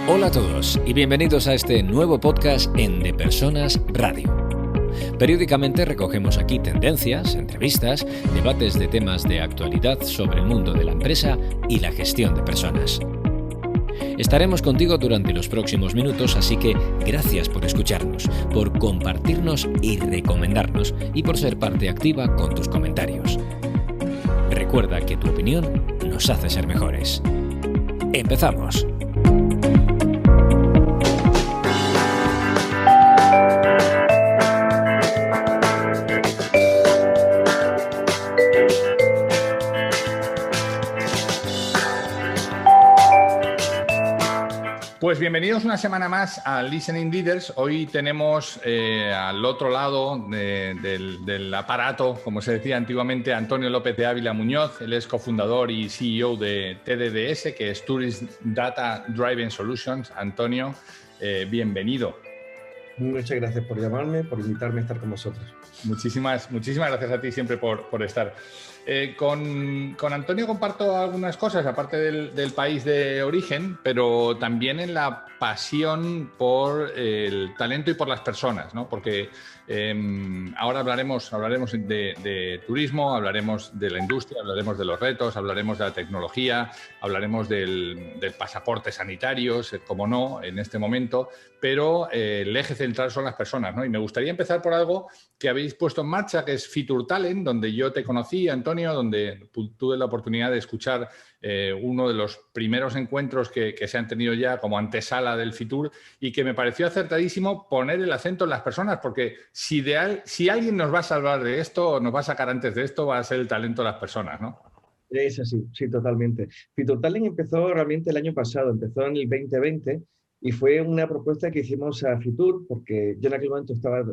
Hola a todos y bienvenidos a este nuevo podcast en De Personas Radio. Periódicamente recogemos aquí tendencias, entrevistas, debates de temas de actualidad sobre el mundo de la empresa y la gestión de personas. Estaremos contigo durante los próximos minutos, así que gracias por escucharnos, por compartirnos y recomendarnos y por ser parte activa con tus comentarios. Recuerda que tu opinión nos hace ser mejores. ¡Empezamos! Pues bienvenidos una semana más a Listening Leaders. Hoy tenemos al otro lado del aparato, como se decía antiguamente, Antonio López de Ávila Muñoz. Él es cofundador y CEO de TDDS, que es Tourist Data Driven Solutions. Antonio, bienvenido. Muchas gracias por llamarme, por invitarme a estar con vosotros. Muchísimas gracias a ti siempre por estar. Con Antonio comparto algunas cosas, aparte del país de origen, pero también en la pasión por el talento y por las personas, ¿no? Porque ahora hablaremos de turismo, hablaremos de la industria, hablaremos de los retos, hablaremos de la tecnología, hablaremos del pasaporte sanitario, como no, en este momento, pero el eje central son las personas, ¿no? Y me gustaría empezar por algo que habéis puesto en marcha, que es Fitur Talent, donde yo te conocí, Antonio, donde tuve la oportunidad de escuchar uno de los primeros encuentros que se han tenido ya como antesala del Fitur, y que me pareció acertadísimo poner el acento en las personas, porque si alguien nos va a salvar de esto, nos va a sacar antes de esto, va a ser el talento de las personas, ¿no? Es así, sí, totalmente. Fitur Talent empezó realmente el año pasado, empezó en el 2020 y fue una propuesta que hicimos a Fitur, porque yo en aquel momento estaba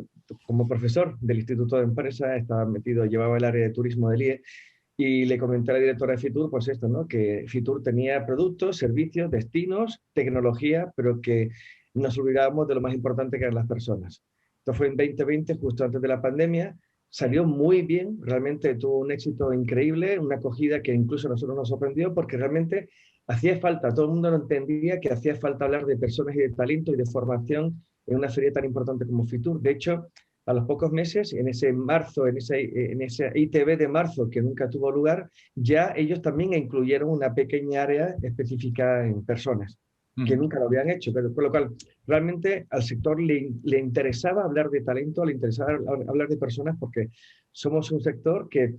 como profesor del Instituto de Empresa, estaba metido, llevaba el área de turismo del IE, y le comenté a la directora de Fitur, pues esto, ¿no? Que Fitur tenía productos, servicios, destinos, tecnología, pero que nos olvidábamos de lo más importante, que eran las personas. Esto fue en 2020, justo antes de la pandemia. Salió muy bien, realmente tuvo un éxito increíble, una acogida que incluso a nosotros nos sorprendió, porque realmente hacía falta, todo el mundo lo entendía, que hacía falta hablar de personas y de talento y de formación en una feria tan importante como Fitur. De hecho, a los pocos meses, en ese marzo, en ese ITB de marzo que nunca tuvo lugar, ya ellos también incluyeron una pequeña área específica en personas, que nunca lo habían hecho, pero por lo cual realmente al sector le interesaba hablar de talento, le interesaba hablar de personas, porque somos un sector que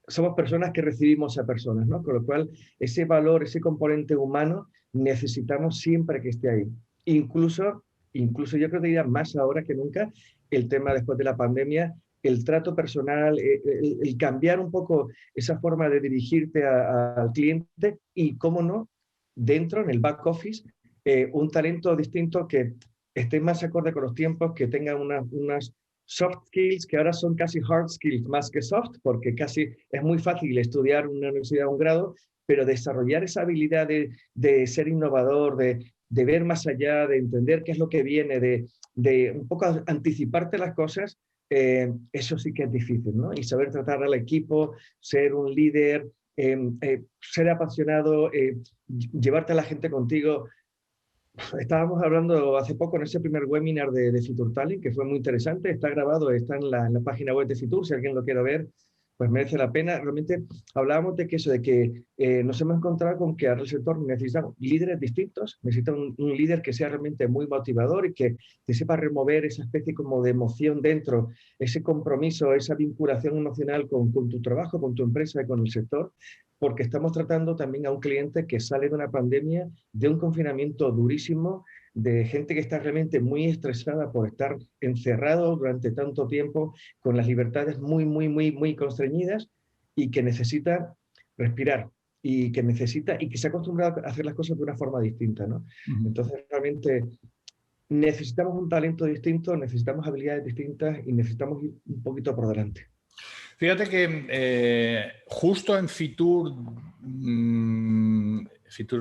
somos personas que recibimos a personas, ¿no? Con lo cual ese valor, ese componente humano, necesitamos siempre que esté ahí. Incluso yo creo que diría más ahora que nunca, el tema después de la pandemia, el trato personal, el cambiar un poco esa forma de dirigirte al cliente y, cómo no, dentro, en el back office, un talento distinto que esté más acorde con los tiempos, que tenga unas soft skills que ahora son casi hard skills más que soft, porque casi es muy fácil estudiar en una universidad un grado, pero desarrollar esa habilidad de ser innovador, de ver más allá, de entender qué es lo que viene, de un poco anticiparte las cosas, eso sí que es difícil, ¿no? Y saber tratar al equipo, ser un líder, ser apasionado, llevarte a la gente contigo. Estábamos hablando hace poco en ese primer webinar de Fitur Talent, que fue muy interesante, está grabado, está en la página web de Fitur, si alguien lo quiere ver, pues merece la pena. Realmente hablábamos de que nos hemos encontrado con que ahora el sector necesita líderes distintos, necesita un líder que sea realmente muy motivador y que sepa remover esa especie como de emoción dentro, ese compromiso, esa vinculación emocional con tu trabajo, con tu empresa y con el sector, porque estamos tratando también a un cliente que sale de una pandemia, de un confinamiento durísimo, de gente que está realmente muy estresada por estar encerrado durante tanto tiempo, con las libertades muy constreñidas, y que necesita respirar y que se ha acostumbrado a hacer las cosas de una forma distinta, ¿no? Entonces realmente necesitamos un talento distinto, necesitamos habilidades distintas y necesitamos ir un poquito por delante. Fíjate que justo en Fitur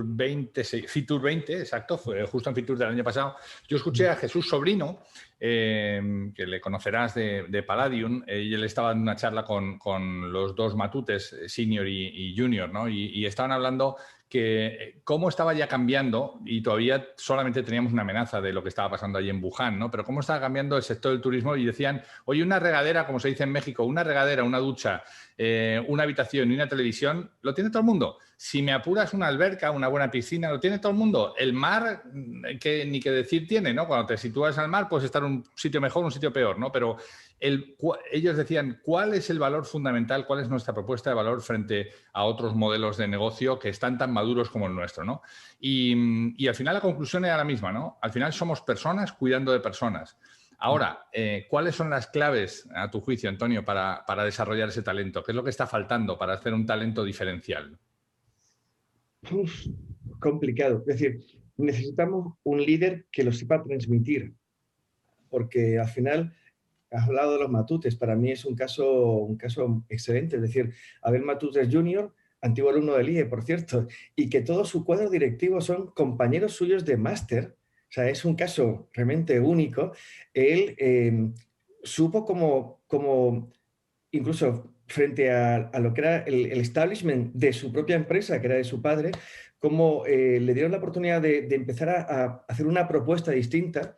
20, exacto, fue justo en Fitur del año pasado, yo escuché a Jesús Sobrino, que le conocerás de Palladium, y él estaba en una charla con los dos matutes, senior y junior, ¿no? Y estaban hablando que cómo estaba ya cambiando, y todavía solamente teníamos una amenaza de lo que estaba pasando allí en Wuhan, ¿no? Pero cómo estaba cambiando el sector del turismo y decían, oye, una regadera, como se dice en México, una regadera, una ducha, una habitación y una televisión, lo tiene todo el mundo. Si me apuras, una alberca, una buena piscina, lo tiene todo el mundo. El mar, que ni que decir tiene, ¿no? Cuando te sitúas al mar puedes estar en un sitio mejor, un sitio peor, ¿no? Pero ellos decían, ¿cuál es el valor fundamental? ¿Cuál es nuestra propuesta de valor frente a otros modelos de negocio que están tan maduros como el nuestro, ¿no? Y al final la conclusión era la misma, ¿no? Al final somos personas cuidando de personas. Ahora, ¿cuáles son las claves, a tu juicio, Antonio, para desarrollar ese talento? ¿Qué es lo que está faltando para hacer un talento diferencial? Uf, complicado. Es decir, necesitamos un líder que lo sepa transmitir, porque al final has hablado de los Matutes. Para mí es un caso excelente. Es decir, Abel Matutes Jr., antiguo alumno del IE, por cierto, y que todo su cuadro directivo son compañeros suyos de máster. O sea, es un caso realmente único. Él supo como incluso frente a lo que era el establishment de su propia empresa, que era de su padre, cómo le dieron la oportunidad de empezar a hacer una propuesta distinta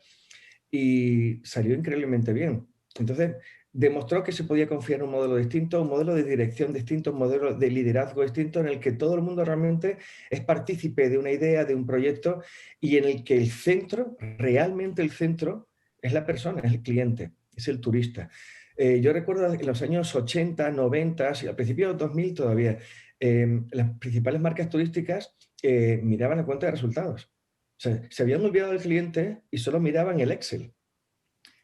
y salió increíblemente bien. Entonces, demostró que se podía confiar en un modelo distinto, un modelo de dirección distinto, un modelo de liderazgo distinto en el que todo el mundo realmente es partícipe de una idea, de un proyecto y en el que el centro, realmente el centro, es la persona, es el cliente, es el turista. Yo recuerdo en los años 80, 90 y al principio de 2000 todavía, las principales marcas turísticas miraban la cuenta de resultados. O sea, se habían olvidado del cliente y solo miraban el Excel.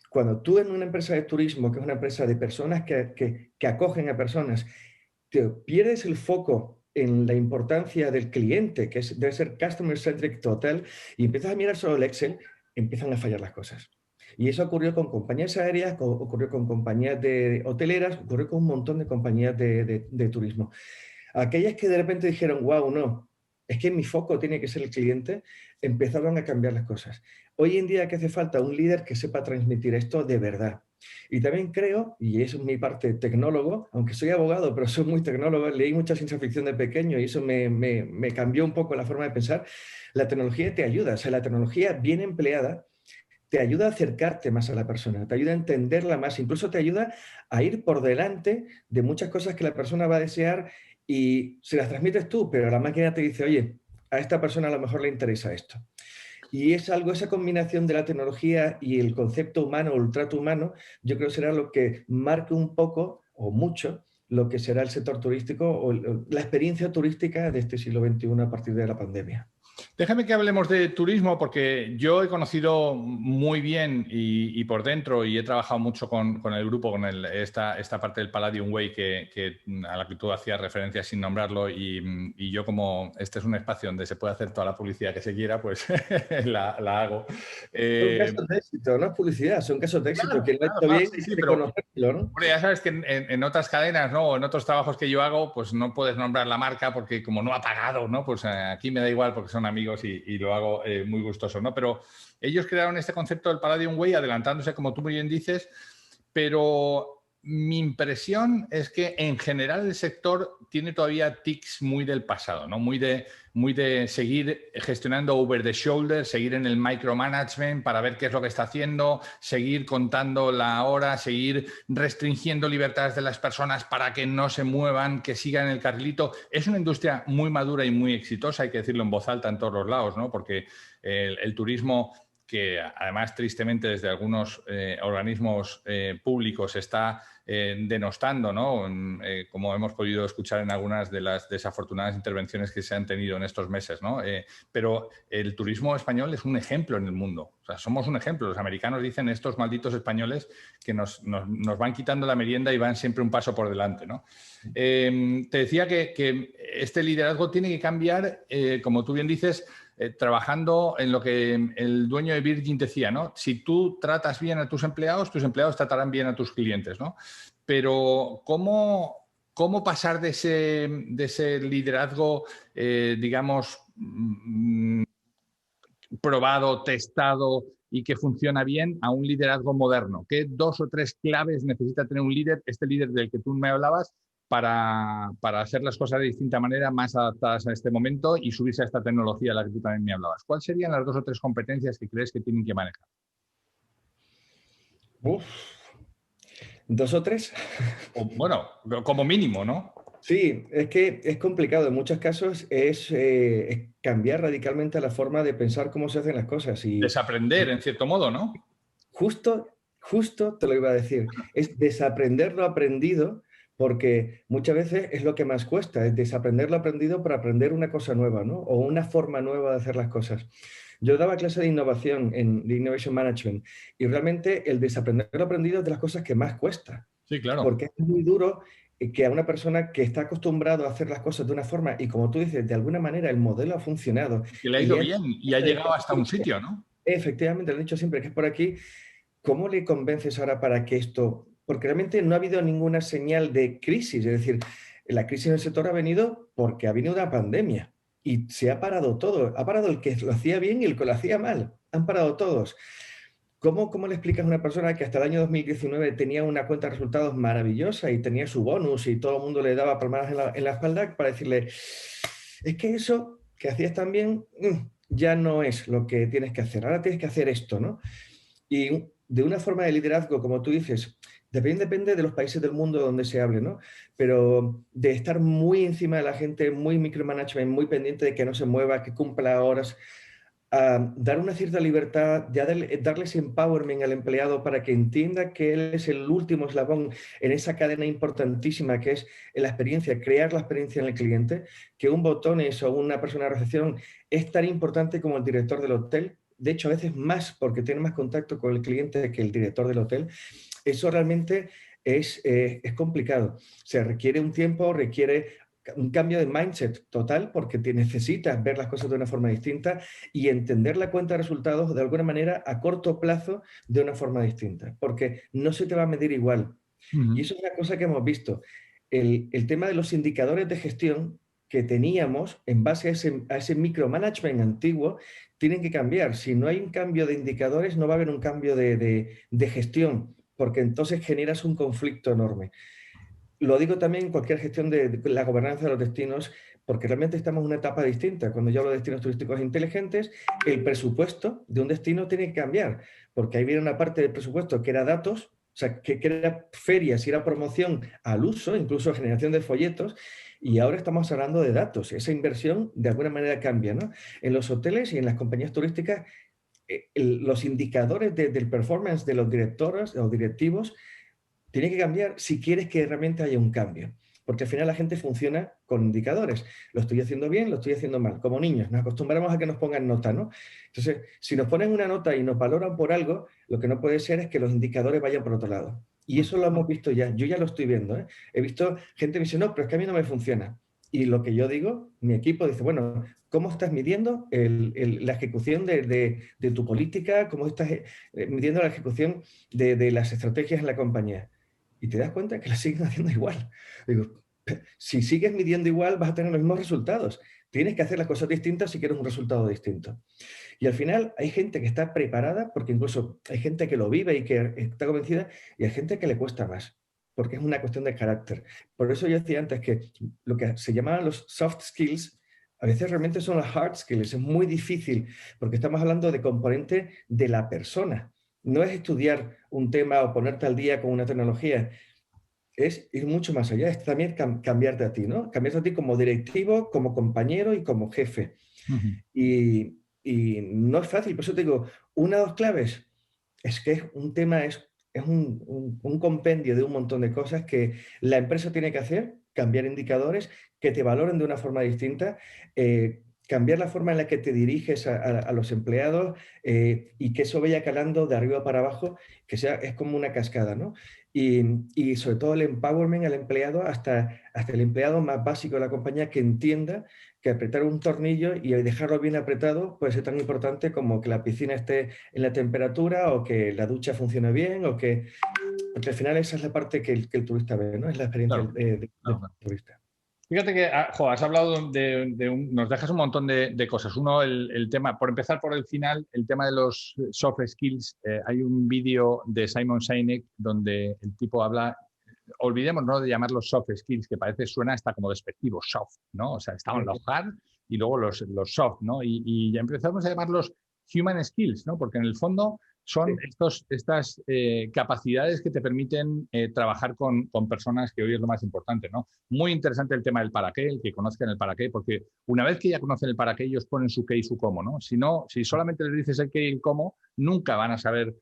Cuando tú en una empresa de turismo, que es una empresa de personas que acogen a personas, te pierdes el foco en la importancia del cliente, que debe ser customer centric total, y empiezas a mirar solo el Excel, empiezan a fallar las cosas. Y eso ocurrió con compañías aéreas, ocurrió con compañías de hoteleras, ocurrió con un montón de compañías de turismo. Aquellas que de repente dijeron, wow, no, es que mi foco tiene que ser el cliente, empezaron a cambiar las cosas. Hoy en día que hace falta un líder que sepa transmitir esto de verdad. Y también creo, y eso es mi parte tecnólogo, aunque soy abogado, pero soy muy tecnólogo, leí mucha ciencia ficción de pequeño y eso me cambió un poco la forma de pensar. La tecnología te ayuda, o sea, la tecnología bien empleada te ayuda a acercarte más a la persona, te ayuda a entenderla más, incluso te ayuda a ir por delante de muchas cosas que la persona va a desear y se las transmites tú, pero la máquina te dice, oye, a esta persona a lo mejor le interesa esto. Y es algo, esa combinación de la tecnología y el concepto humano o el trato humano, yo creo que será lo que marque un poco o mucho lo que será el sector turístico o la experiencia turística de este siglo XXI a partir de la pandemia. Déjame que hablemos de turismo porque yo he conocido muy bien y por dentro y he trabajado mucho con el grupo, con esta parte del Palladium Way a la que tú hacías referencia sin nombrarlo y yo como este es un espacio donde se puede hacer toda la publicidad que se quiera, pues la hago. Son casos de éxito, no es publicidad, son casos de éxito. Claro, Que lo ha hecho bien, sí, reconocerlo, ¿no? Hombre, ya sabes que en otras cadenas, ¿no? O en otros trabajos que yo hago, pues no puedes nombrar la marca porque como no ha pagado, ¿no? Pues aquí me da igual porque son amigos y lo hago muy gustoso, ¿no? Pero ellos crearon este concepto del Palladium Way adelantándose, como tú muy bien dices, pero mi impresión es que en general el sector tiene todavía tics muy del pasado, ¿no? Muy de seguir gestionando over the shoulder, seguir en el micromanagement para ver qué es lo que está haciendo, seguir contando la hora, seguir restringiendo libertades de las personas para que no se muevan, que sigan el carrilito. Es una industria muy madura y muy exitosa, hay que decirlo en voz alta en todos los lados, ¿no? Porque el turismo, que además tristemente desde algunos organismos públicos está denostando, ¿no? Como hemos podido escuchar en algunas de las desafortunadas intervenciones que se han tenido en estos meses, ¿no? Pero el turismo español es un ejemplo en el mundo. O sea, somos un ejemplo. Los americanos dicen estos malditos españoles que nos van quitando la merienda y van siempre un paso por delante, ¿no? Te decía que este liderazgo tiene que cambiar, como tú bien dices, trabajando en lo que el dueño de Virgin decía, ¿no? Si tú tratas bien a tus empleados tratarán bien a tus clientes, ¿no? Pero ¿cómo pasar de ese liderazgo, digamos, probado, testado y que funciona bien a un liderazgo moderno? ¿Qué 2 o 3 claves necesita tener un líder, este líder del que tú me hablabas, para hacer las cosas de distinta manera, más adaptadas a este momento y subirse a esta tecnología de la que tú también me hablabas? ¿Cuáles serían las 2 o 3 competencias que crees que tienen que manejar? Uf, 2 o 3. O, bueno, como mínimo, ¿no? Sí, es que es complicado. En muchos casos es cambiar radicalmente la forma de pensar cómo se hacen las cosas. Y Desaprender, en cierto modo, ¿no? justo te lo iba a decir. Es desaprender lo aprendido, porque muchas veces es lo que más cuesta, es desaprender lo aprendido para aprender una cosa nueva, ¿no? O una forma nueva de hacer las cosas. Yo daba clase de innovación de Innovation Management y realmente el desaprender lo aprendido es de las cosas que más cuesta. Sí, claro. Porque es muy duro que a una persona que está acostumbrado a hacer las cosas de una forma y como tú dices, de alguna manera el modelo ha funcionado. Que le ha ido bien y ha llegado hasta un sitio, ¿no? Efectivamente, lo he dicho siempre que es por aquí. ¿Cómo le convences ahora para que esto...? Porque realmente no ha habido ninguna señal de crisis. Es decir, la crisis en el sector ha venido porque ha venido una pandemia y se ha parado todo. Ha parado el que lo hacía bien y el que lo hacía mal. Han parado todos. ¿Cómo le explicas a una persona que hasta el año 2019 tenía una cuenta de resultados maravillosa y tenía su bonus y todo el mundo le daba palmadas en la espalda para decirle, es que eso que hacías tan bien ya no es lo que tienes que hacer, ahora tienes que hacer esto, ¿no? Y de una forma de liderazgo, como tú dices, depende de los países del mundo donde se hable, ¿no? Pero de estar muy encima de la gente, muy micromanagement, muy pendiente de que no se mueva, que cumpla horas, dar una cierta libertad, ya darles empowerment al empleado para que entienda que él es el último eslabón en esa cadena importantísima que es la experiencia, crear la experiencia en el cliente, que un botones o una persona de recepción es tan importante como el director del hotel, de hecho a veces más porque tiene más contacto con el cliente que el director del hotel. Eso realmente es complicado, se requiere un tiempo, requiere un cambio de mindset total porque necesitas ver las cosas de una forma distinta y entender la cuenta de resultados de alguna manera a corto plazo de una forma distinta, porque no se te va a medir igual. Y eso es una cosa que hemos visto. El tema de los indicadores de gestión que teníamos en base a ese micromanagement antiguo tienen que cambiar. Si no hay un cambio de indicadores, no va a haber un cambio de gestión, porque entonces generas un conflicto enorme. Lo digo también en cualquier gestión de la gobernanza de los destinos, porque realmente estamos en una etapa distinta. Cuando yo hablo de destinos turísticos inteligentes, el presupuesto de un destino tiene que cambiar, porque ahí viene una parte del presupuesto que era datos, o sea, que era ferias y era promoción al uso, incluso generación de folletos, y ahora estamos hablando de datos. Esa inversión de alguna manera cambia, ¿no? En los hoteles y en las compañías turísticas, los indicadores del performance de los directores o directivos tiene que cambiar si quieres que realmente haya un cambio. Porque al final la gente funciona con indicadores. Lo estoy haciendo bien, lo estoy haciendo mal. Como niños, nos acostumbramos a que nos pongan nota, ¿no? Entonces, si nos ponen una nota y nos valoran por algo, lo que no puede ser es que los indicadores vayan por otro lado. Y eso lo hemos visto ya. Yo ya lo estoy viendo, ¿eh? He visto gente que me dice, no, pero es que a mí no me funciona. Y lo que yo digo, mi equipo dice, bueno, ¿cómo estás midiendo la ejecución de tu política? ¿Cómo estás midiendo la ejecución de las estrategias en la compañía? Y te das cuenta que la siguen haciendo igual. Digo, si sigues midiendo igual, vas a tener los mismos resultados. Tienes que hacer las cosas distintas si quieres un resultado distinto. Y al final hay gente que está preparada, porque incluso hay gente que lo vive y que está convencida, y hay gente que le cuesta más, porque es una cuestión de carácter. Por eso yo decía antes que lo que se llamaban los soft skills, a veces realmente son los hard skills. Es muy difícil, porque estamos hablando de componente de la persona. No es estudiar un tema o ponerte al día con una tecnología, es ir mucho más allá, es también cambiarte a ti, ¿no? Cambiarte a ti como directivo, como compañero y como jefe. Y no es fácil, por eso te digo, una o dos claves, es que es un tema, es un compendio de un montón de cosas que la empresa tiene que hacer, cambiar indicadores, que te valoren de una forma distinta, cambiar la forma en la que te diriges a los empleados y que eso vaya calando de arriba para abajo, que es como una cascada, ¿no? Y sobre todo el empowerment al empleado, hasta el empleado más básico de la compañía que entienda que apretar un tornillo y dejarlo bien apretado puede ser tan importante como que la piscina esté en la temperatura o que la ducha funcione bien o que... Porque al final esa es la parte que el turista ve, ¿no? Es la experiencia Claro, del claro. turista. Fíjate que has hablado nos dejas un montón de cosas. Uno, el tema, por empezar por el final, el tema de los soft skills. Hay un vídeo de Simon Sinek donde el tipo habla olvidemos, ¿no?, de llamarlos soft skills, que suena hasta como despectivo, soft, ¿no? O sea, estaban los hard y luego los soft, ¿no? Y ya empezamos a llamarlos human skills, ¿no? Porque en el fondo son estas capacidades que te permiten trabajar con personas, que hoy es lo más importante, ¿no? Muy interesante el tema del para qué, el que conozcan el para qué, porque una vez que ya conocen el para qué, ellos ponen su qué y su cómo, ¿no? Si solamente les dices el qué y el cómo, nunca van a saber,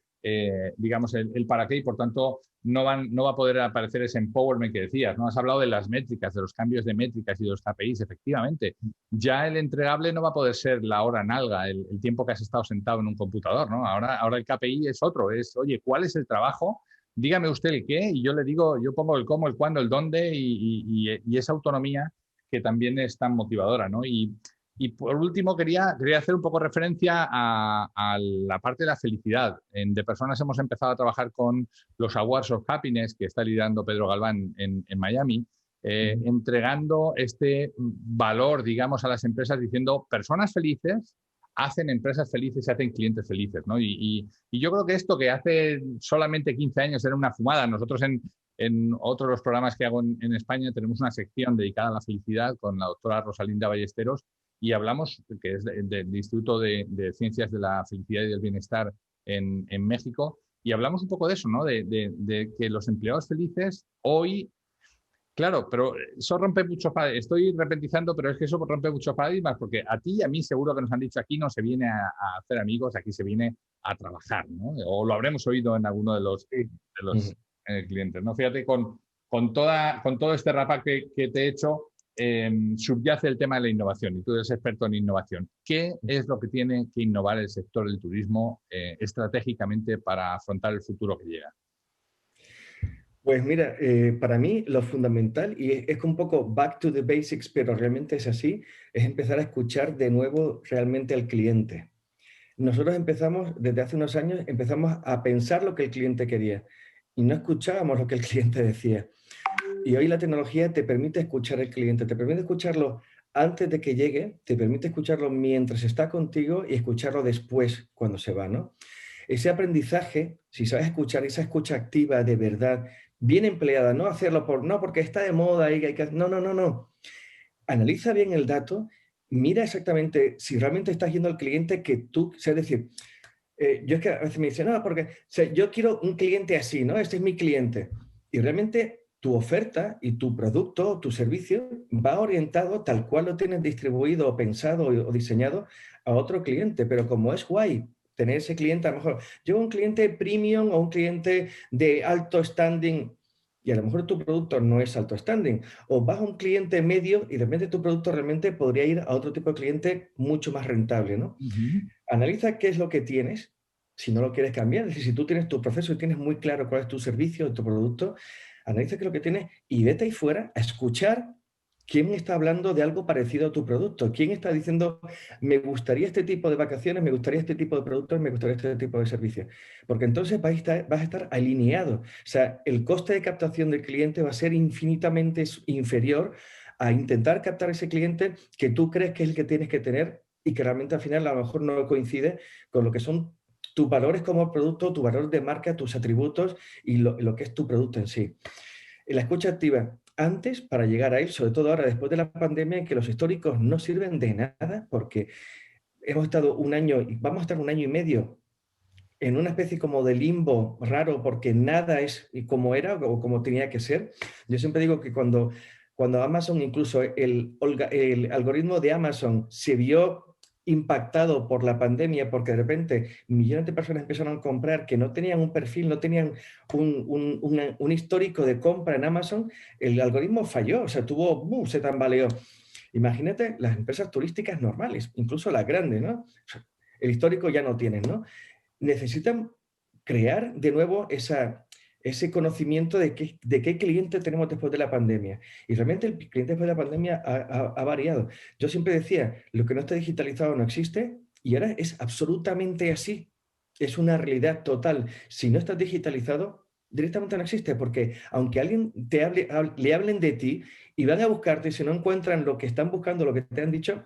digamos, el para qué, y por tanto no va a poder aparecer ese empowerment que decías, ¿no? Has hablado de las métricas, de los cambios de métricas y de los KPIs, efectivamente. Ya el entregable no va a poder ser la hora nalga, el tiempo que has estado sentado en un computador, ¿no? Ahora el KPI es otro, oye, ¿cuál es el trabajo? Dígame usted el qué y yo le digo, yo pongo el cómo, el cuándo, el dónde y esa autonomía que también es tan motivadora, ¿no? Y por último, quería hacer un poco referencia a la parte de la felicidad. En De Personas hemos empezado a trabajar con los Awards of Happiness, que está liderando Pedro Galván en Miami, entregando este valor, digamos, a las empresas, diciendo, personas felices hacen empresas felices y hacen clientes felices, ¿no? Y yo creo que esto, que hace solamente 15 años era una fumada, nosotros en otros de los programas que hago en España tenemos una sección dedicada a la felicidad con la doctora Rosalinda Ballesteros, y hablamos, que es del Instituto de Ciencias de la Felicidad y del Bienestar en México, y hablamos un poco de eso, ¿no? De que los empleados felices hoy, claro, pero eso rompe muchos paradigmas. Estoy repetizando, pero es que eso rompe muchos paradigmas, porque a ti y a mí seguro que nos han dicho, aquí no se viene a hacer amigos, aquí se viene a trabajar, ¿no? O lo habremos oído en alguno de los clientes, ¿no? Fíjate, con todo este rapaz que te he hecho, subyace el tema de la innovación, y tú eres experto en innovación. ¿Qué es lo que tiene que innovar el sector del turismo estratégicamente para afrontar el futuro que llega? Pues mira, para mí lo fundamental, y es un poco back to the basics, pero realmente es así, es empezar a escuchar de nuevo realmente al cliente. Nosotros desde hace unos años, empezamos a pensar lo que el cliente quería y no escuchábamos lo que el cliente decía. Y hoy la tecnología te permite escuchar al cliente, te permite escucharlo antes de que llegue, te permite escucharlo mientras está contigo y escucharlo después cuando se va, ¿no? Ese aprendizaje, si sabes escuchar, esa escucha activa de verdad, bien empleada, no hacerlo porque está de moda y hay que... No. Analiza bien el dato, mira exactamente si realmente estás yendo al cliente que tú, es decir, yo es que a veces me dicen, no, porque yo quiero un cliente así, ¿no? Este es mi cliente. Y realmente tu oferta y tu producto, tu servicio va orientado tal cual lo tienes distribuido o pensado o diseñado a otro cliente. Pero como es guay tener ese cliente, a lo mejor yo un cliente premium o un cliente de alto standing, y a lo mejor tu producto no es alto standing, o vas a un cliente medio y de repente tu producto realmente podría ir a otro tipo de cliente mucho más rentable, ¿no? Analiza qué es lo que tienes, si no lo quieres cambiar, es decir, si tú tienes tu proceso y tienes muy claro cuál es tu servicio, tu producto, analiza qué es lo que tienes y vete ahí fuera a escuchar quién está hablando de algo parecido a tu producto, quién está diciendo, me gustaría este tipo de vacaciones, me gustaría este tipo de productos, me gustaría este tipo de servicios. Porque entonces vas a estar alineado. O sea, el coste de captación del cliente va a ser infinitamente inferior a intentar captar ese cliente que tú crees que es el que tienes que tener y que realmente al final a lo mejor no coincide con lo que son tus valores como producto, tu valor de marca, tus atributos y lo que es tu producto en sí. La escucha activa, antes para llegar a él, sobre todo ahora después de la pandemia, en que los históricos no sirven de nada porque hemos estado un año, y vamos a estar un año y medio en una especie como de limbo raro porque nada es como era o como tenía que ser. Yo siempre digo que cuando Amazon, incluso el algoritmo de Amazon se vio impactado por la pandemia porque de repente millones de personas empezaron a comprar que no tenían un perfil, no tenían un histórico de compra en Amazon, el algoritmo falló, o sea, se tambaleó. Imagínate las empresas turísticas normales, incluso las grandes, ¿no? El histórico ya no tienen, ¿no? Necesitan crear de nuevo ese conocimiento de qué cliente tenemos después de la pandemia. Y realmente el cliente después de la pandemia ha variado. Yo siempre decía, lo que no está digitalizado no existe, y ahora es absolutamente así. Es una realidad total. Si no estás digitalizado, directamente no existe, porque aunque alguien le hablen de ti y van a buscarte, y si no encuentran lo que están buscando, lo que te han dicho,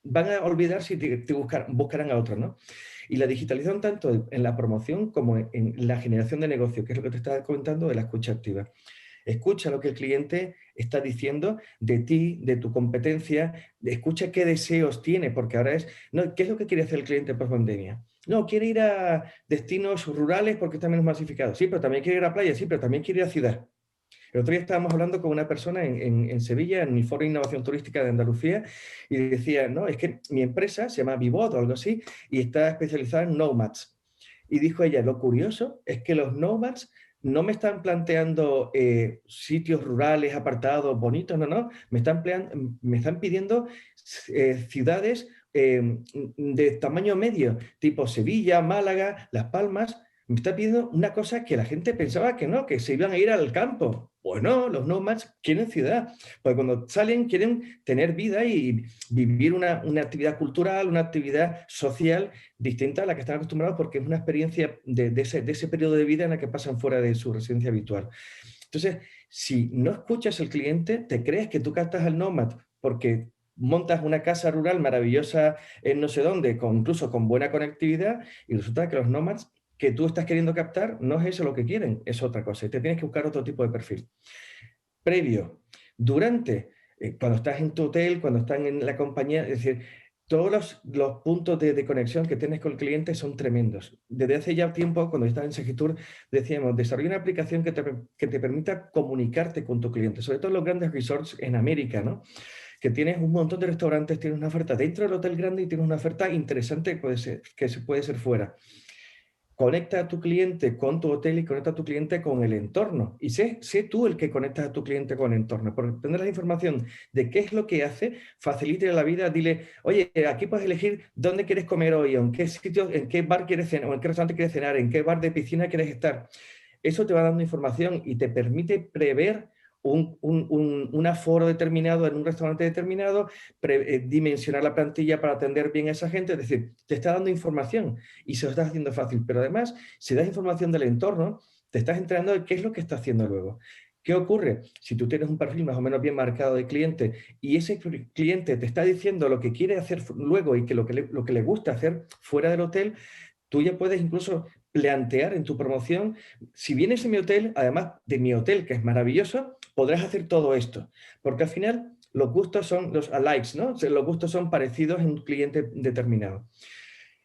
van a olvidar si buscarán a otro, ¿no? Y la digitalización tanto en la promoción como en la generación de negocio, que es lo que te estaba comentando de la escucha activa. Escucha lo que el cliente está diciendo de ti, de tu competencia, escucha qué deseos tiene, porque ahora no, ¿qué es lo que quiere hacer el cliente post pandemia? No, quiere ir a destinos rurales porque está menos masificado. Sí, pero también quiere ir a playa, sí, pero también quiere ir a ciudad. El otro día estábamos hablando con una persona en Sevilla, en el Foro de Innovación Turística de Andalucía, y decía, no, es que mi empresa se llama Vivod o algo así, y está especializada en nomads. Y dijo ella, lo curioso es que los nomads no me están planteando sitios rurales, apartados, bonitos, no, me están pidiendo ciudades de tamaño medio, tipo Sevilla, Málaga, Las Palmas. Me está pidiendo una cosa que la gente pensaba que no, que se iban a ir al campo. Pues no, los nomads quieren ciudad, porque cuando salen quieren tener vida y vivir una actividad cultural, una actividad social distinta a la que están acostumbrados, porque es una experiencia de ese periodo de vida en la que pasan fuera de su residencia habitual. Entonces, si no escuchas al cliente, te crees que tú captas al nómada porque montas una casa rural maravillosa en no sé dónde, incluso con buena conectividad, y resulta que los nómadas que tú estás queriendo captar no es eso lo que quieren, es otra cosa. Y te tienes que buscar otro tipo de perfil. Previo, durante, cuando estás en tu hotel, cuando están en la compañía, es decir, todos los puntos de conexión que tienes con el cliente son tremendos. Desde hace ya tiempo, cuando estaba en Segitur, decíamos, desarrolla una aplicación que te permita comunicarte con tu cliente, sobre todo en los grandes resorts en América, ¿no? Que tienes un montón de restaurantes, tienes una oferta dentro del hotel grande y tienes una oferta interesante que puede ser fuera. Conecta a tu cliente con tu hotel y conecta a tu cliente con el entorno. Y sé tú el que conectas a tu cliente con el entorno. Por tener la información de qué es lo que hace, facilite la vida. Dile, oye, aquí puedes elegir dónde quieres comer hoy, o en qué sitio, en qué bar quieres cenar, o en qué restaurante quieres cenar, en qué bar de piscina quieres estar. Eso te va dando información y te permite prever un aforo determinado en un restaurante determinado, dimensionar la plantilla para atender bien a esa gente, es decir, te está dando información y se lo estás haciendo fácil, pero además, si das información del entorno, te estás enterando de qué es lo que está haciendo luego. ¿Qué ocurre? Si tú tienes un perfil más o menos bien marcado de cliente y ese cliente te está diciendo lo que quiere hacer luego y que lo que le gusta hacer fuera del hotel, tú ya puedes incluso plantear en tu promoción, si vienes a mi hotel, además de mi hotel, que es maravilloso, podrás hacer todo esto. Porque al final los gustos son los alikes, ¿no? O sea, los gustos son parecidos en un cliente determinado.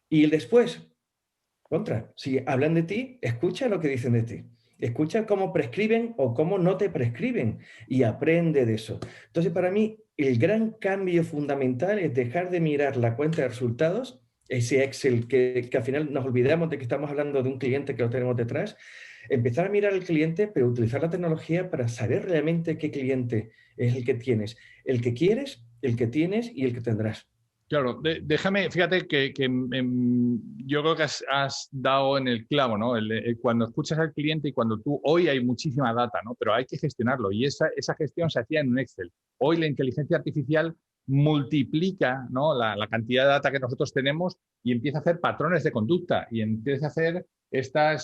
Y el después, si hablan de ti, escucha lo que dicen de ti. Escucha cómo prescriben o cómo no te prescriben y aprende de eso. Entonces, para mí, el gran cambio fundamental es dejar de mirar la cuenta de resultados, ese Excel que al final nos olvidamos de que estamos hablando de un cliente que lo tenemos detrás, empezar a mirar al cliente, pero utilizar la tecnología para saber realmente qué cliente es el que tienes, el que quieres, el que tienes y el que tendrás. Claro, déjame, fíjate que yo creo que has dado en el clavo, ¿no? Cuando escuchas al cliente y cuando hoy hay muchísima data, ¿no? Pero hay que gestionarlo y esa gestión se hacía en un Excel. Hoy la inteligencia artificial multiplica, ¿no? la cantidad de data que nosotros tenemos y empieza a hacer patrones de conducta y empieza a hacer esta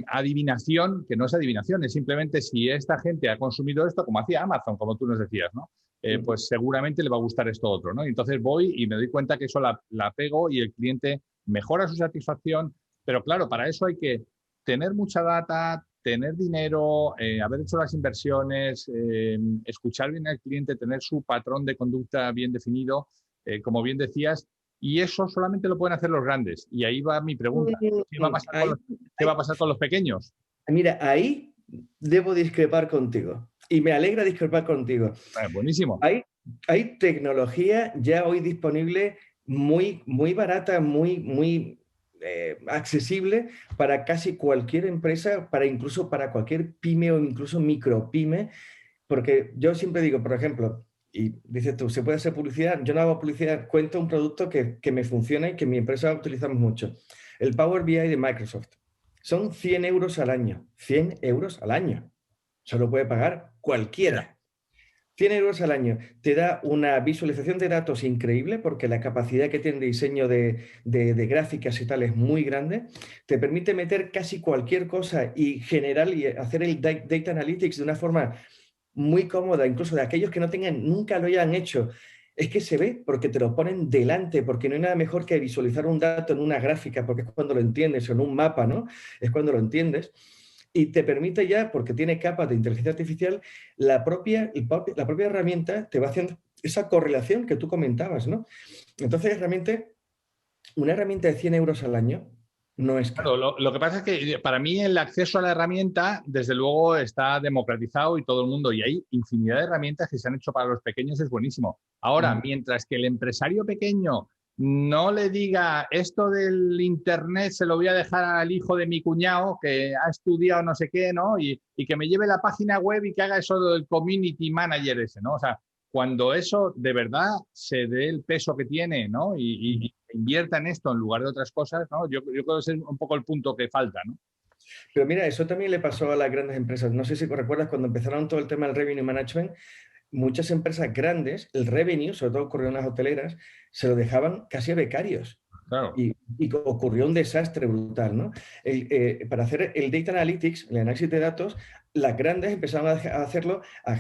adivinación, que no es adivinación, es simplemente si esta gente ha consumido esto, como hacía Amazon, como tú nos decías, ¿no? Pues seguramente le va a gustar esto otro, ¿no? Y entonces voy y me doy cuenta que eso la pego y el cliente mejora su satisfacción, pero claro, para eso hay que tener mucha data, tener dinero, haber hecho las inversiones, escuchar bien al cliente, tener su patrón de conducta bien definido, como bien decías, y eso solamente lo pueden hacer los grandes. Y ahí va mi pregunta. ¿Qué va a pasar con los pequeños? Mira, ahí debo discrepar contigo. Y me alegra discrepar contigo. Buenísimo. Hay tecnología ya hoy disponible muy, muy barata, muy accesible para casi cualquier empresa, incluso para cualquier pyme o incluso micropyme, porque yo siempre digo, por ejemplo, y dices tú, ¿se puede hacer publicidad? Yo no hago publicidad, cuento un producto que me funciona y que en mi empresa utilizamos mucho. El Power BI de Microsoft. Son 100 euros al año. 100 euros al año. Eso lo puede pagar cualquiera. 100 euros al año. Te da una visualización de datos increíble porque la capacidad que tiene de diseño de gráficas y tal es muy grande. Te permite meter casi cualquier cosa y generar y hacer el Data Analytics de una forma muy cómoda, incluso de aquellos que nunca lo hayan hecho. Es que se ve porque te lo ponen delante, porque no hay nada mejor que visualizar un dato en una gráfica, porque es cuando lo entiendes, o en un mapa, ¿no? Es cuando lo entiendes. y te permite ya, porque tiene capas de inteligencia artificial, la propia herramienta te va haciendo esa correlación que tú comentabas, ¿no? Entonces, realmente, una herramienta de 100 euros al año no es Claro, caro. lo que pasa es que para mí el acceso a la herramienta, desde luego, está democratizado y todo el mundo, y hay infinidad de herramientas que se han hecho para los pequeños, es buenísimo. Ahora, mientras que el empresario pequeño no le diga esto del Internet se lo voy a dejar al hijo de mi cuñado que ha estudiado no sé qué, ¿no? Y que me lleve la página web y que haga eso del community manager ese, ¿no? O sea, cuando eso de verdad se dé el peso que tiene, ¿no? Y invierta en esto en lugar de otras cosas, ¿no? Yo creo que ese es un poco el punto que falta, ¿no? Pero mira, eso también le pasó a las grandes empresas. No sé si recuerdas cuando empezaron todo el tema del revenue management, muchas empresas grandes, el revenue, sobre todo ocurrió en las hoteleras, se lo dejaban casi a becarios. Claro. Y ocurrió un desastre brutal, ¿no? Para hacer el data analytics, el análisis de datos, las grandes empezaron a hacerlo a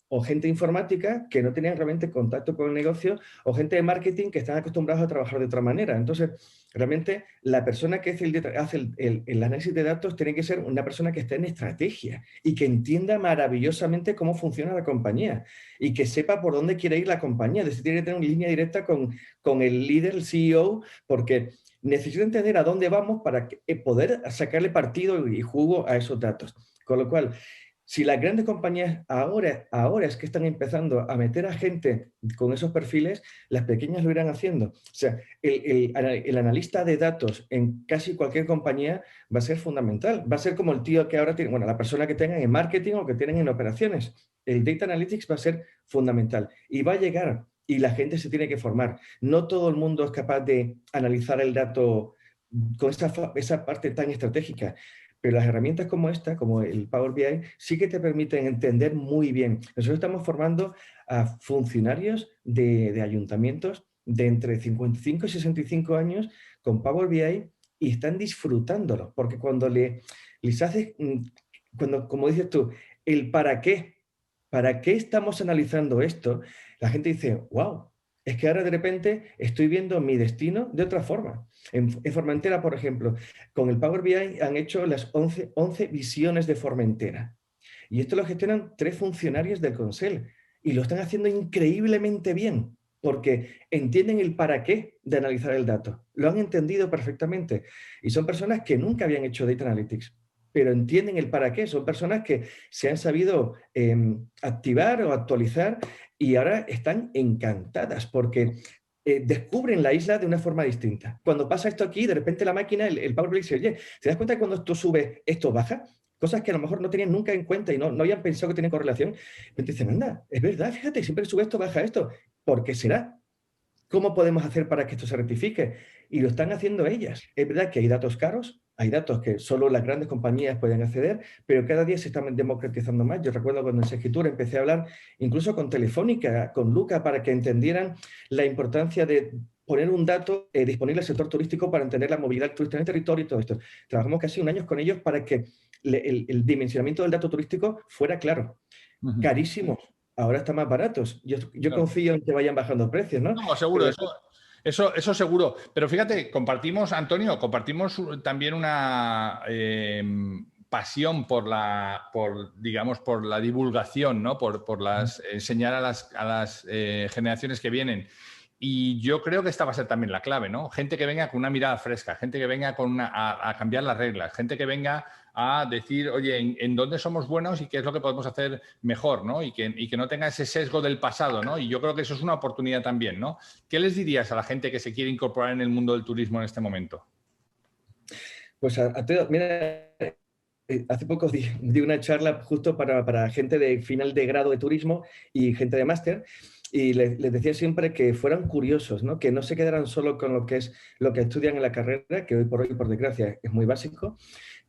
o gente informática que no tenían realmente contacto con el negocio, o gente de marketing que están acostumbrados a trabajar de otra manera. Entonces, realmente la persona que hace el análisis de datos tiene que ser una persona que esté en estrategia y que entienda maravillosamente cómo funciona la compañía y que sepa por dónde quiere ir la compañía. Es decir, tiene que tener una línea directa con el líder, el CEO, porque necesito entender a dónde vamos para poder sacarle partido y jugo a esos datos. Con lo cual, si las grandes compañías ahora es que están empezando a meter a gente con esos perfiles, las pequeñas lo irán haciendo. O sea, el analista de datos en casi cualquier compañía va a ser fundamental. Va a ser como el tío que ahora tiene, bueno, la persona que tengan en marketing o que tienen en operaciones. El data analytics va a ser fundamental y va a llegar y la gente se tiene que formar. No todo el mundo es capaz de analizar el dato con esa parte tan estratégica. Pero las herramientas como esta, como el Power BI, sí que te permiten entender muy bien. Nosotros estamos formando a funcionarios de ayuntamientos de entre 55 y 65 años con Power BI y están disfrutándolo, porque cuando les haces, como dices tú, el ¿para qué estamos analizando esto? La gente dice, wow, es que ahora de repente estoy viendo mi destino de otra forma. En Formentera, por ejemplo, con el Power BI han hecho las 11 visiones de Formentera. Y esto lo gestionan 3 funcionarios del Consell. Y lo están haciendo increíblemente bien, porque entienden el para qué de analizar el dato. Lo han entendido perfectamente. Y son personas que nunca habían hecho Data Analytics, pero entienden el para qué. Son personas que se han sabido activar o actualizar y ahora están encantadas porque descubren la isla de una forma distinta. Cuando pasa esto aquí, de repente la máquina, el Power BI dice, oye, ¿te das cuenta que cuando esto sube, esto baja? Cosas que a lo mejor no tenían nunca en cuenta y no habían pensado que tenían correlación. Pero dicen, anda, es verdad, fíjate, siempre sube esto, baja esto. ¿Por qué será? ¿Cómo podemos hacer para que esto se rectifique? Y lo están haciendo ellas. Es verdad que hay datos caros, hay datos que solo las grandes compañías pueden acceder, pero cada día se están democratizando más. Yo recuerdo cuando en Segitur empecé a hablar incluso con Telefónica, con Luca, para que entendieran la importancia de poner un dato disponible al sector turístico para entender la movilidad turística en el territorio y todo esto. Trabajamos casi 1 año con ellos para que el dimensionamiento del dato turístico fuera claro. Carísimo. Ahora están más baratos. Yo Claro. confío en que vayan bajando precios, ¿no? No, seguro, Pero eso seguro. Pero fíjate, Antonio, compartimos también una pasión digamos, por la divulgación, ¿no? Por enseñar a las generaciones que vienen. Y yo creo que esta va a ser también la clave, ¿no? Gente que venga con una mirada fresca, gente que venga a cambiar las reglas, gente que venga a decir, oye, en dónde somos buenos y qué es lo que podemos hacer mejor, ¿no? Y que no tenga ese sesgo del pasado, ¿no? Y yo creo que eso es una oportunidad también, ¿no? ¿Qué les dirías a la gente que se quiere incorporar en el mundo del turismo en este momento? pues mira, hace poco di una charla justo para gente de final de grado de turismo y gente de máster. Y les decía siempre que fueran curiosos, ¿no? Que no se quedaran solo con lo que estudian en la carrera, que hoy, por desgracia, es muy básico,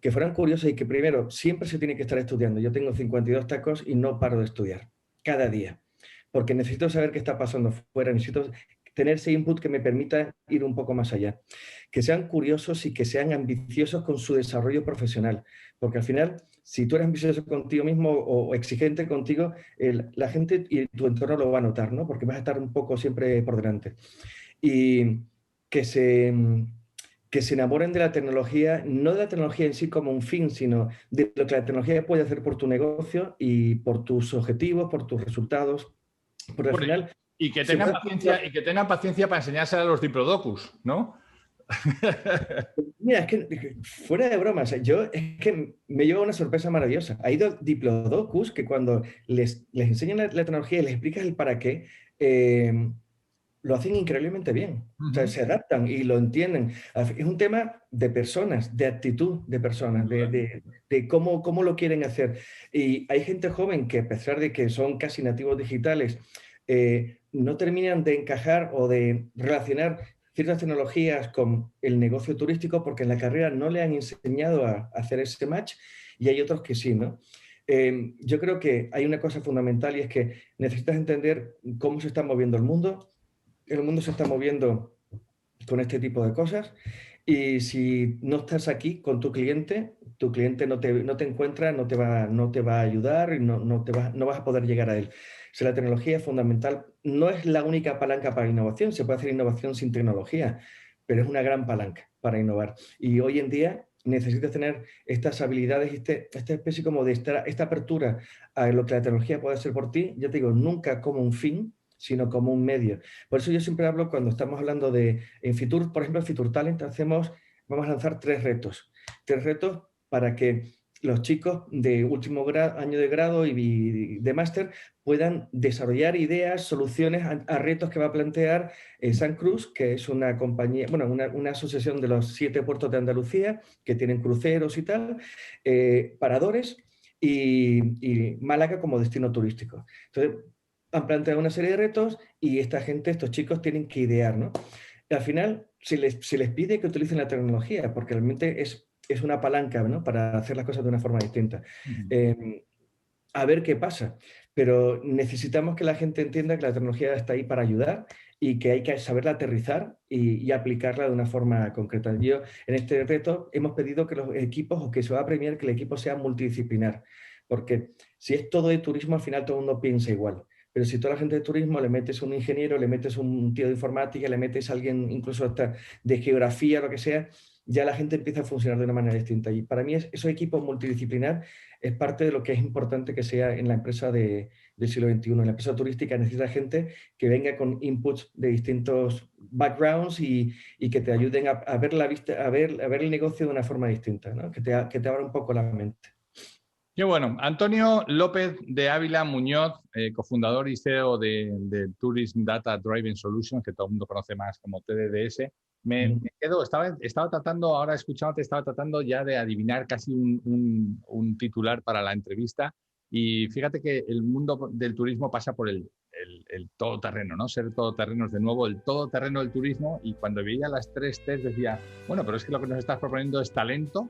que fueran curiosos y que primero siempre se tiene que estar estudiando. Yo tengo 52 tacos y no paro de estudiar, cada día, porque necesito saber qué está pasando fuera, necesito tener ese input que me permita ir un poco más allá. Que sean curiosos y que sean ambiciosos con su desarrollo profesional, porque al final, si tú eres ambicioso contigo mismo o exigente contigo, la gente y tu entorno lo va a notar, ¿no? Porque vas a estar un poco siempre por delante. Y que que se enamoren de la tecnología, no de la tecnología en sí como un fin, sino de lo que la tecnología puede hacer por tu negocio y por tus objetivos, por tus resultados. Porque al final... Y que tengan paciencia para enseñársela a los diplodocus, ¿no? Mira, es que fuera de bromas, es que me lleva una sorpresa maravillosa. Hay diplodocus que cuando les enseñan la tecnología y les explicas el para qué, lo hacen increíblemente bien. O sea, se adaptan y lo entienden. Es un tema de personas, de actitud de personas, de cómo lo quieren hacer. Y hay gente joven que, a pesar de que son casi nativos digitales, no terminan de encajar o de relacionar ciertas tecnologías con el negocio turístico porque en la carrera no le han enseñado a hacer ese match, y hay otros que sí, ¿no? Yo creo que hay una cosa fundamental, y es que necesitas entender cómo se está moviendo el mundo. El mundo se está moviendo con este tipo de cosas, y si no estás aquí con tu cliente no te encuentra, no te va a ayudar y no vas a poder llegar a él. O sea, la tecnología es fundamental. No es la única palanca para innovación. Se puede hacer innovación sin tecnología, pero es una gran palanca para innovar. Y hoy en día necesitas tener estas habilidades, esta especie como de esta apertura a lo que la tecnología puede hacer por ti. Yo te digo, nunca como un fin, sino como un medio. Por eso yo siempre hablo, cuando estamos hablando en Fitur, por ejemplo, en Fitur Talent, vamos a lanzar 3 retos. 3 retos para que los chicos de último año de grado y de máster puedan desarrollar ideas, soluciones a retos que va a plantear Sun Cruise, que es una compañía, bueno, una asociación de los 7 puertos de Andalucía, que tienen cruceros y tal, paradores, y Málaga como destino turístico. Entonces, han planteado una serie de retos y estos chicos tienen que idear, ¿no? Y al final se les pide que utilicen la tecnología, porque realmente es una palanca, ¿no?, para hacer las cosas de una forma distinta. A ver qué pasa, pero necesitamos que la gente entienda que la tecnología está ahí para ayudar y que hay que saberla aterrizar y aplicarla de una forma concreta. Yo, en este reto, hemos pedido que los equipos, o que se va a premiar, que el equipo sea multidisciplinar, porque si es todo de turismo, al final todo el mundo piensa igual. Pero si toda la gente de turismo le metes un ingeniero, le metes un tío de informática, le metes a alguien incluso hasta de geografía, lo que sea, ya la gente empieza a funcionar de una manera distinta. Y para mí esos equipos multidisciplinar es parte de lo que es importante que sea en la empresa del siglo XXI. En la empresa turística necesita gente que venga con inputs de distintos backgrounds y que te ayuden a ver el negocio de una forma distinta, ¿no? Que te abra un poco la mente. Qué bueno. Antonio López de Ávila Muñoz, cofundador y CEO de Tourism Data Driving Solutions, que todo el mundo conoce más como TDDS. Me quedo, estaba tratando, ahora escuchándote, estaba tratando ya de adivinar casi un titular para la entrevista, y fíjate que el mundo del turismo pasa por el todoterreno, ¿no? Ser todoterrenos de nuevo, el todoterreno del turismo, y cuando veía las 3 T's decía, bueno, pero es que lo que nos estás proponiendo es talento,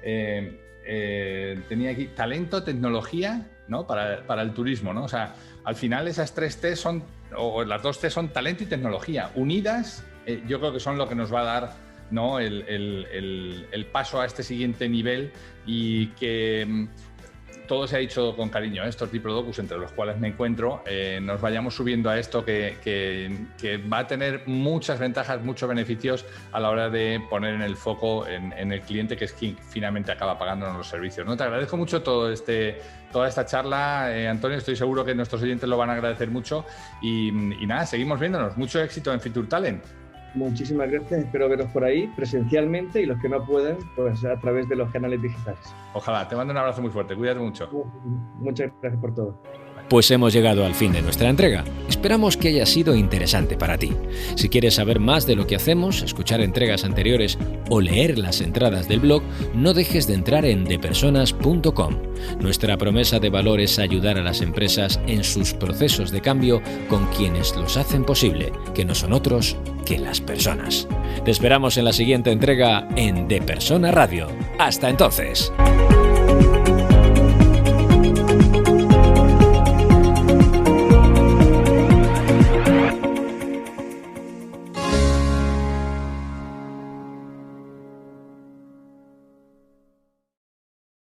tenía aquí talento, tecnología, ¿no?, para el turismo, ¿no? O sea, al final esas 3 T son, o las 2 T son talento y tecnología unidas. Yo creo que son lo que nos va a dar, ¿no?, el paso a este siguiente nivel, y que todo se ha dicho con cariño, estos diplodocus, entre los cuales me encuentro, nos vayamos subiendo a esto que va a tener muchas ventajas, muchos beneficios a la hora de poner en el foco en el cliente, que es quien finalmente acaba pagándonos los servicios, ¿no? Te agradezco mucho toda esta charla, Antonio. Estoy seguro que nuestros oyentes lo van a agradecer mucho, y nada, seguimos viéndonos. Mucho éxito en Fitur Talent. Muchísimas gracias, espero veros por ahí presencialmente, y los que no puedan, pues a través de los canales digitales. Ojalá. Te mando un abrazo muy fuerte, cuídate mucho. Muchas gracias por todo. Pues hemos llegado al fin de nuestra entrega. Esperamos que haya sido interesante para ti. Si quieres saber más de lo que hacemos, escuchar entregas anteriores o leer las entradas del blog, no dejes de entrar en depersonas.com. Nuestra promesa de valor es ayudar a las empresas en sus procesos de cambio con quienes los hacen posible, que no son otros que las personas. Te esperamos en la siguiente entrega en De Persona Radio. Hasta entonces.